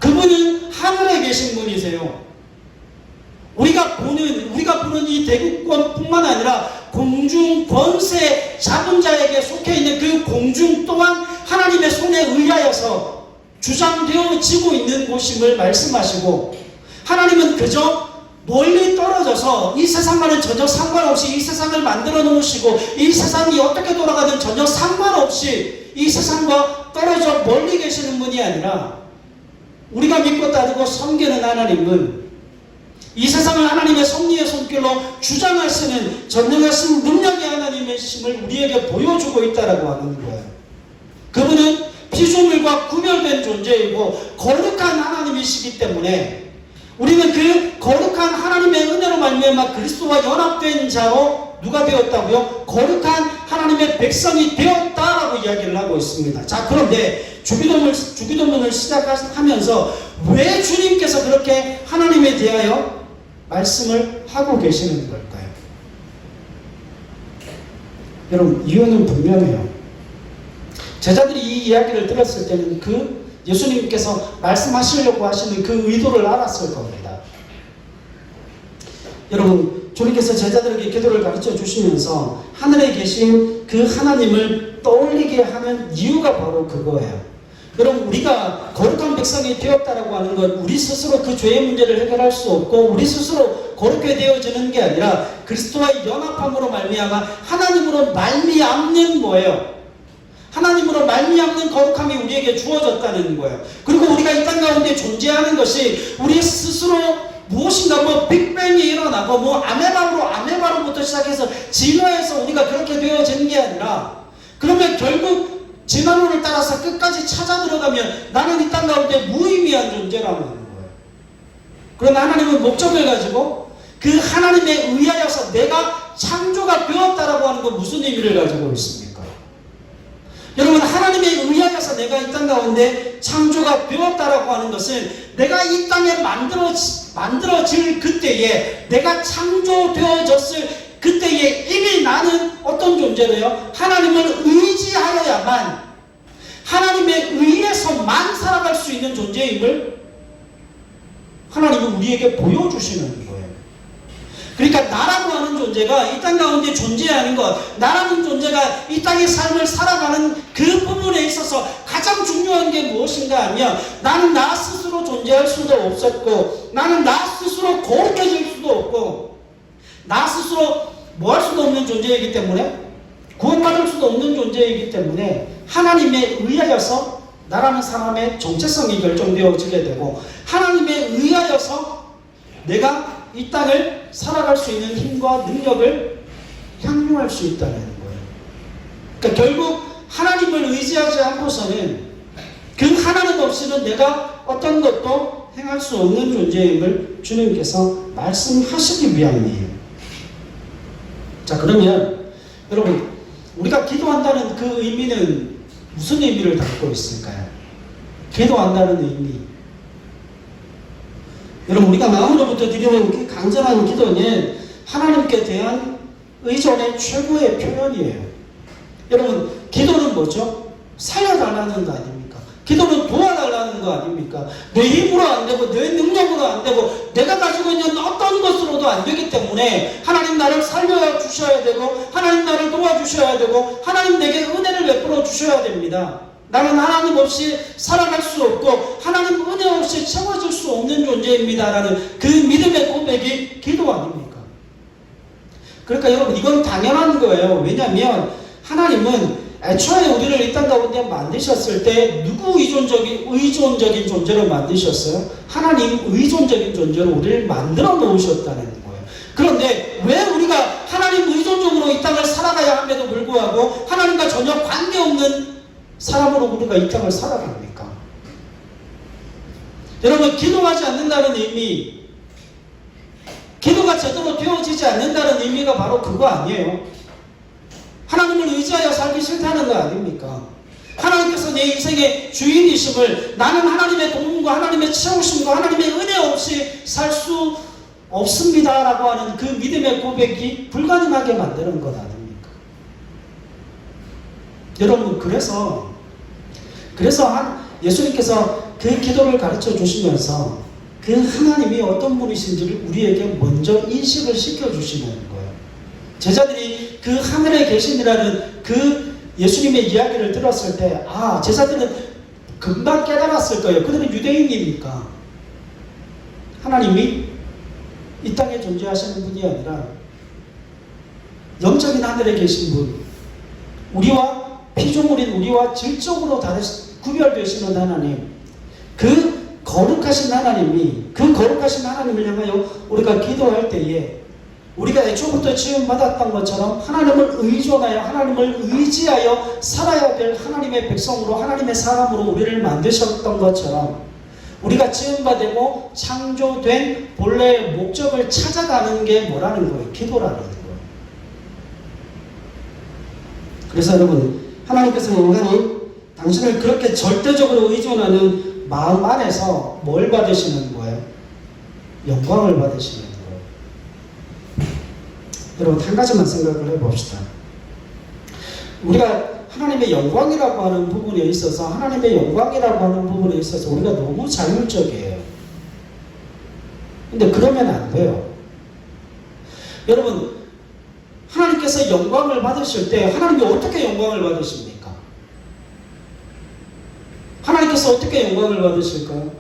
그분은 하늘에 계신 분이세요. 우리가 보는 이 대국권뿐만 아니라 공중 권세 잡은 자에게 속해 있는 그 공중 또한 하나님의 손에 의하여서 주장되어지고 있는 곳임을 말씀하시고, 하나님은 그저 멀리 떨어져서 이 세상과는 전혀 상관없이 이 세상을 만들어 놓으시고 이 세상이 어떻게 돌아가든 전혀 상관없이 이 세상과 떨어져 멀리 계시는 분이 아니라, 우리가 믿고 따르고 섬기는 하나님은 이 세상을 하나님의 섭리의 손길로 주장하시는 전능하신 능력의 하나님이심을 우리에게 보여주고 있다라고 하는 거예요. 그분은 피조물과 구별된 존재이고 거룩한 하나님이시기 때문에 우리는 그 거룩한 하나님의 은혜로 말미암아 그리스도와 연합된 자로 누가 되었다고요? 거룩한 하나님의 백성이 되었다라고 이야기를 하고 있습니다. 자, 그런데 주기도문을 시작하면서 왜 주님께서 그렇게 하나님에 대하여 말씀을 하고 계시는 걸까요? 여러분, 이유는 분명해요. 제자들이 이 이야기를 들었을 때는 그 예수님께서 말씀하시려고 하시는 그 의도를 알았을 겁니다. 여러분, 주님께서 제자들에게 기도를 가르쳐 주시면서 하늘에 계신 그 하나님을 떠올리게 하는 이유가 바로 그거예요. 여러분, 우리가 거룩한 백성이 되었다라고 하는 건 우리 스스로 그 죄의 문제를 해결할 수 없고 우리 스스로 거룩하게 되어지는 게 아니라 그리스도와의 연합함으로 말미암아 하나님으로 말미암는 뭐예요? 하나님으로 말미암는 거룩함이 우리에게 주어졌다는 거예요. 그리고 우리가 이 땅 가운데 존재하는 것이 우리 스스로 무엇인가 빅뱅이 일어나고 아메바로부터 시작해서 진화해서 우리가 그렇게 되어지는 게 아니라, 그러면 결국 진화론을 따라서 끝까지 찾아 들어가면 나는 이 땅 가운데 무의미한 존재라는 거예요. 그러나 하나님은 목적을 가지고 그 하나님에 의하여서 내가 창조가 되었다라고 하는 건 무슨 의미를 가지고 있습니까? 여러분, 하나님에 의하여서 내가 이 땅 가운데 창조가 되었다라고 하는 것은 내가 이 땅에 만들어질 그때에, 내가 창조되어졌을 그때에 이미 나는 어떤 존재래요? 하나님을 의지하여야만, 하나님에 의해서만 살아갈 수 있는 존재임을 하나님은 우리에게 보여주시는 거예요. 그러니까 나라고 하는 존재가 이 땅 가운데 존재하는 것, 나라는 존재가 이 땅의 삶을 살아가는 그 부분에 있어서 가장 중요한 게 무엇인가 하면, 나는 나 스스로 존재할 수도 없었고, 나는 나 스스로 거룩해질 수도 없고, 나 스스로 뭐 할 수도 없는 존재이기 때문에, 구원받을 수도 없는 존재이기 때문에 하나님에 의하여서 나라는 사람의 정체성이 결정되어지게 되고 하나님에 의하여서 내가 이 땅을 살아갈 수 있는 힘과 능력을 향유할 수 있다는 거예요. 그러니까 결국 하나님을 의지하지 않고서는 그 하나님 없이는 내가 어떤 것도 행할 수 없는 존재임을 주님께서 말씀하시기 위함이에요. 자, 그러면 여러분, 우리가 기도한다는 그 의미는 무슨 의미를 담고 있을까요? 기도한다는 의미. 여러분, 우리가 마음으로부터 드려온 간절한 기도는 하나님께 대한 의존의 최고의 표현이에요. 여러분, 기도는 뭐죠? 살려달라는 거 아닙니까? 기도는 도와달라는 거 아닙니까? 내 힘으로 안 되고 내 능력으로 안 되고 내가 가지고 있는 어떤 것으로도 안 되기 때문에 하나님 나를 살려 주셔야 되고 하나님 나를 도와주셔야 되고 하나님 내게 은혜를 베풀어 주셔야 됩니다. 나는 하나님 없이 살아갈 수 없고 하나님 은혜 없이 채워질 수 없는 존재입니다라는 그 믿음의 고백이 기도 아닙니까? 그러니까 여러분, 이건 당연한 거예요. 왜냐하면 하나님은 애초에 우리를 이 땅 가운데 만드셨을 때 누구 의존적인 존재로 만드셨어요? 하나님 의존적인 존재로 우리를 만들어 놓으셨다는 거예요. 그런데 왜 우리가 하나님 의존적으로 이 땅을 살아가야 함에도 불구하고 하나님과 전혀 관계없는 사람으로 우리가 이 땅을 살아갑니까? 여러분, 기도하지 않는다는 의미, 기도가 제대로 되어지지 않는다는 의미가 바로 그거 아니에요. 하나님을 의지하여 살기 싫다는 거 아닙니까? 하나님께서 내 인생의 주인이심을, 나는 하나님의 도움과 하나님의 채우심과 하나님의 은혜 없이 살 수 없습니다 라고 하는 그 믿음의 고백이 불가능하게 만드는 것 아닙니까? 여러분, 그래서 예수님께서 그 기도를 가르쳐 주시면서 그 하나님이 어떤 분이신지를 우리에게 먼저 인식을 시켜주시는 거예요. 제자들이 그 하늘에 계심이라는 그 예수님의 이야기를 들었을 때, 제자들은 금방 깨달았을 거예요. 그들은 유대인이니까. 하나님이 이 땅에 존재하시는 분이 아니라 영적인 하늘에 계신 분, 우리와 피조물인 우리와 질적으로 구별되시는 하나님, 그 거룩하신 하나님이, 그 거룩하신 하나님을 향하여 우리가 기도할 때에 우리가 애초부터 지음받았던 것처럼 하나님을 의존하여 하나님을 의지하여 살아야 될 하나님의 백성으로, 하나님의 사람으로 우리를 만드셨던 것처럼 우리가 지음받고 창조된 본래의 목적을 찾아가는 게 뭐라는 거예요? 기도라는 거예요. 그래서 여러분, 하나님께서 인간이 당신을 그렇게 절대적으로 의존하는 마음 안에서 뭘 받으시는 거예요? 영광을 받으시는 거예요. 여러분, 한 가지만 생각을 해봅시다. 우리가 하나님의 영광이라고 하는 부분에 있어서, 하나님의 영광이라고 하는 부분에 있어서 우리가 너무 자율적이에요. 근데 그러면 안 돼요. 여러분, 하나님께서 영광을 받으실 때 하나님이 어떻게 영광을 받으십니까? 하나님께서 어떻게 영광을 받으실까요?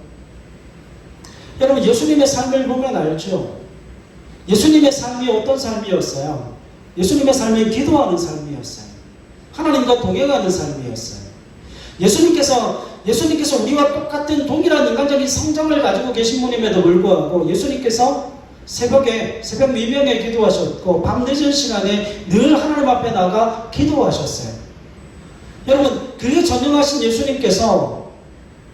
여러분, 예수님의 삶을 보면 알죠? 예수님의 삶이 어떤 삶이었어요? 예수님의 삶이 기도하는 삶이었어요. 하나님과 동행하는 삶이었어요. 예수님께서 우리와 똑같은 동일한 인간적인 성장을 가지고 계신 분임에도 불구하고 예수님께서 새벽 미명에 기도하셨고 밤 늦은 시간에 늘 하나님 앞에 나가 기도하셨어요. 여러분, 그 전능하신 예수님께서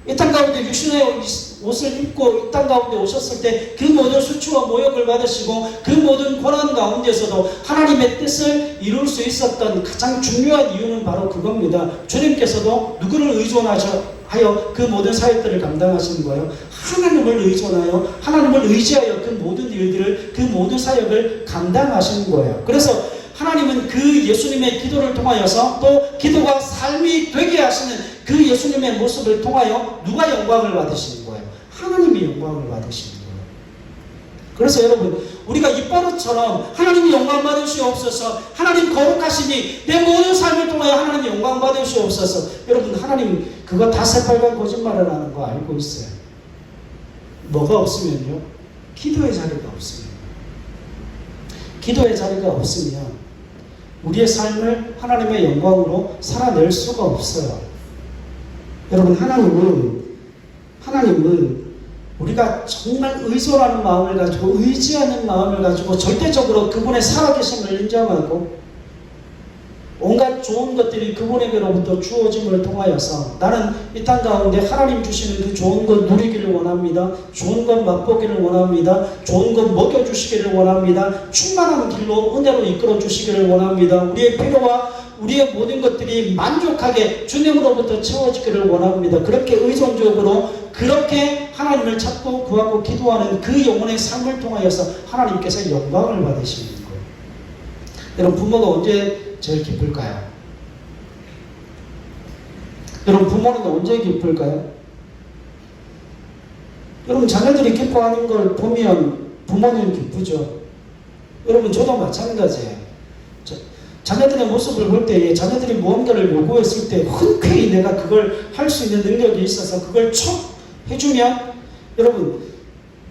이 땅 가운데 육신의 옷을 입고 이 땅 가운데 오셨을 때 그 모든 수치와 모욕을 받으시고 그 모든 고난 가운데서도 하나님의 뜻을 이룰 수 있었던 가장 중요한 이유는 바로 그겁니다. 주님께서도 누구를 의존하여 그 모든 사역들을 감당하시는 거예요? 하나님을 의존하여 하나님을 의지하여 그 모든 일들을, 그 모든 사역을 감당하시는 거예요. 그래서 하나님은 그 예수님의 기도를 통하여서 또 기도가 삶이 되게 하시는 그 예수님의 모습을 통하여 누가 영광을 받으시는 거예요? 하나님이 영광을 받으시는 거예요. 그래서 여러분, 우리가 입버릇처럼 하나님이 영광 받으시옵소서, 하나님 거룩하시니 내 모든 삶을 통하여 하나님 영광 받으시옵소서. 여러분, 하나님 그거 다 새빨간 거짓말을 하는 거 알고 있어요. 뭐가 없으면요? 기도의 자리가 없습니다. 기도의 자리가 없으면 우리의 삶을 하나님의 영광으로 살아낼 수가 없어요. 여러분, 하나님은 우리가 정말 의존하는 마음을 가지고 의지하는 마음을 가지고 절대적으로 그분의 살아계심을 인정하고 온갖 좋은 것들이 그분에게로부터 주어짐을 통하여서 나는 이 땅 가운데 하나님 주시는 그 좋은 것 누리기를 원합니다. 좋은 것 맛보기를 원합니다. 좋은 것 먹여주시기를 원합니다. 충만한 길로 은혜로 이끌어 주시기를 원합니다. 우리의 필요와 우리의 모든 것들이 만족하게 주님으로부터 채워지기를 원합니다. 그렇게 의존적으로 그렇게 하나님을 찾고 구하고 기도하는 그 영혼의 삶을 통하여서 하나님께서 영광을 받으시는 거예요. 여러분, 부모가 언제 제일 기쁠까요? 여러분, 부모는 언제 기쁠까요? 여러분, 자녀들이 기뻐하는 걸 보면 부모는 기쁘죠. 여러분, 저도 마찬가지예요. 자녀들의 모습을 볼 때에 자녀들이 무언가를 요구했을 때 흔쾌히 내가 그걸 할 수 있는 능력이 있어서 그걸 척 해주면 여러분,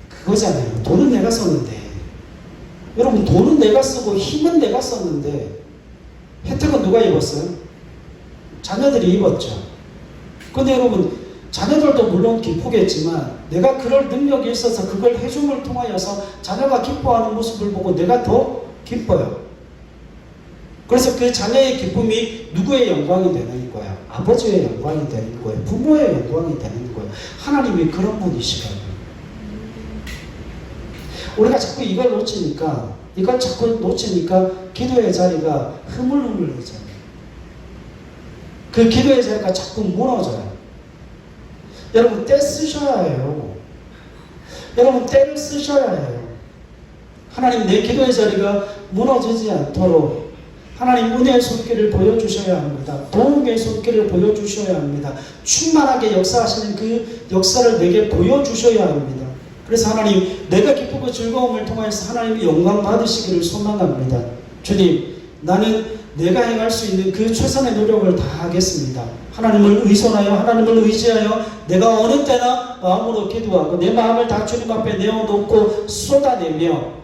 그거잖아요. 돈은 내가 썼는데, 여러분, 돈은 내가 쓰고 힘은 내가 썼는데 혜택은 누가 입었어요? 자녀들이 입었죠. 근데 여러분, 자녀들도 물론 기쁘겠지만 내가 그럴 능력이 있어서 그걸 해줌을 통하여서 자녀가 기뻐하는 모습을 보고 내가 더 기뻐요. 그래서 그 자녀의 기쁨이 누구의 영광이 되는 거예요? 아버지의 영광이 되는 거예요. 부모의 영광이 되는 거예요. 하나님이 그런 분이시거든요. 우리가 자꾸 이걸 놓치니까 기도의 자리가 흐물흐물해져요. 그 기도의 자리가 자꾸 무너져요. 여러분, 때 쓰셔야 해요. 여러분, 때를 쓰셔야 해요. 하나님, 내 기도의 자리가 무너지지 않도록 하나님 은혜의 손길을 보여주셔야 합니다. 도움의 손길을 보여주셔야 합니다. 충만하게 역사하시는 그 역사를 내게 보여주셔야 합니다. 그래서 하나님, 내가 기쁘고 즐거움을 통해서 하나님이 영광 받으시기를 소망합니다. 주님, 나는 내가 행할 수 있는 그 최선의 노력을 다하겠습니다. 하나님을 의존하여 하나님을 의지하여 내가 어느 때나 마음으로 기도하고 내 마음을 다 주님 앞에 내어놓고 쏟아내며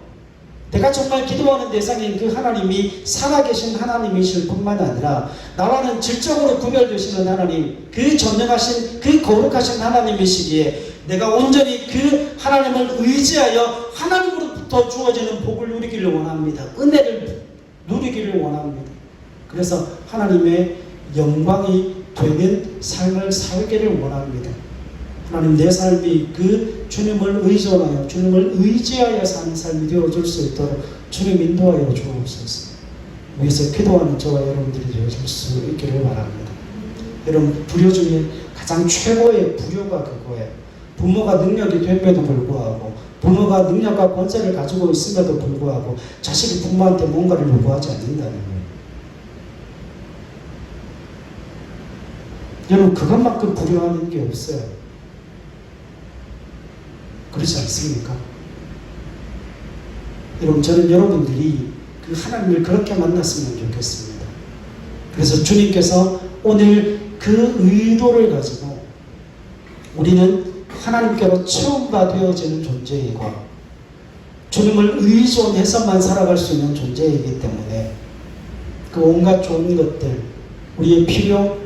내가 정말 기도하는 대상인 그 하나님이 살아계신 하나님이실 뿐만 아니라 나와는 질적으로 구별되시는 하나님, 그 전능하신 그 거룩하신 하나님이시기에 내가 온전히 그 하나님을 의지하여 하나님으로부터 주어지는 복을 누리기를 원합니다. 은혜를 누리기를 원합니다. 그래서 하나님의 영광이 되는 삶을 살기를 원합니다. 하나님, 내 삶이 그 주님을 의존하여 주님을 의지하여 사는 삶이 되어줄 수 있도록 주님 인도하여 주옵소서. 위에서 기도하는 저와 여러분들이 되어줄 수 있기를 바랍니다. 여러분, 불효 중에 가장 최고의 불효가 그거예요. 부모가 능력이 됨에도 불구하고 부모가 능력과 권세를 가지고 있음에도 불구하고 자식이 부모한테 뭔가를 요구하지 않는다는 거예요. 여러분, 그것만큼 불효하는 게 없어요. 그렇지 않습니까? 여러분, 저는 여러분들이 그 하나님을 그렇게 만났으면 좋겠습니다. 그래서 주님께서 오늘 그 의도를 가지고 우리는 하나님께로 체험가 되어지는 존재이고 주님을 의존해서만 살아갈 수 있는 존재이기 때문에 그 온갖 좋은 것들, 우리의 필요,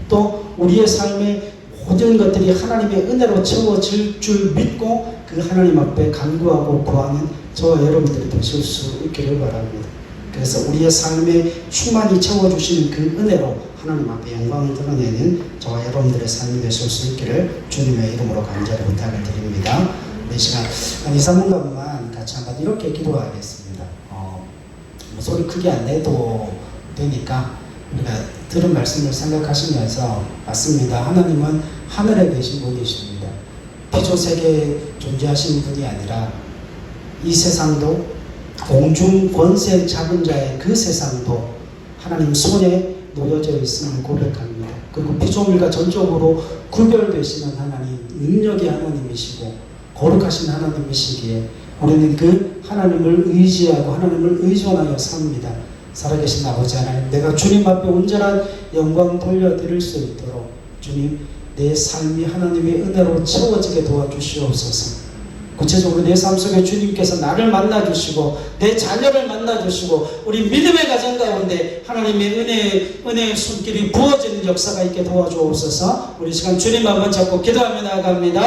또 우리의 삶의 모든 것들이 하나님의 은혜로 채워질 줄 믿고 그 하나님 앞에 간구하고 구하는 저와 여러분들이 되실 수 있기를 바랍니다. 그래서 우리의 삶에 충만히 채워주시는 그 은혜로 하나님 앞에 영광을 드러내는 저와 여러분들의 삶이 되실 수 있기를 주님의 이름으로 간절히 부탁을 드립니다. 이 시간 한 2, 3분간만 같이 한번 이렇게 기도하겠습니다. 소리 크게 안 내도 되니까 우리가 들은 말씀을 생각하시면서, 맞습니다. 하나님은 하늘에 계신 분이십니다. 피조세계에 존재하시는 분이 아니라 이 세상도 공중 권세 잡은 자의 그 세상도 하나님 손에 놓여져 있음을 고백합니다. 그리고 피조물과 전적으로 구별되시는 하나님, 능력의 하나님이시고 거룩하신 하나님이시기에 우리는 그 하나님을 의지하고 하나님을 의존하여 삽니다. 살아계신 아버지 하나님, 내가 주님 앞에 온전한 영광 돌려드릴 수 있도록 주님, 내 삶이 하나님의 은혜로 채워지게 도와주시옵소서. 구체적으로 내 삶 속에 주님께서 나를 만나주시고 내 자녀를 만나주시고 우리 믿음의 가정 가운데 하나님의 은혜의 손길이 부어지는 역사가 있게 도와주옵소서. 우리 시간 주님 한번 잡고 기도하며 나아갑니다.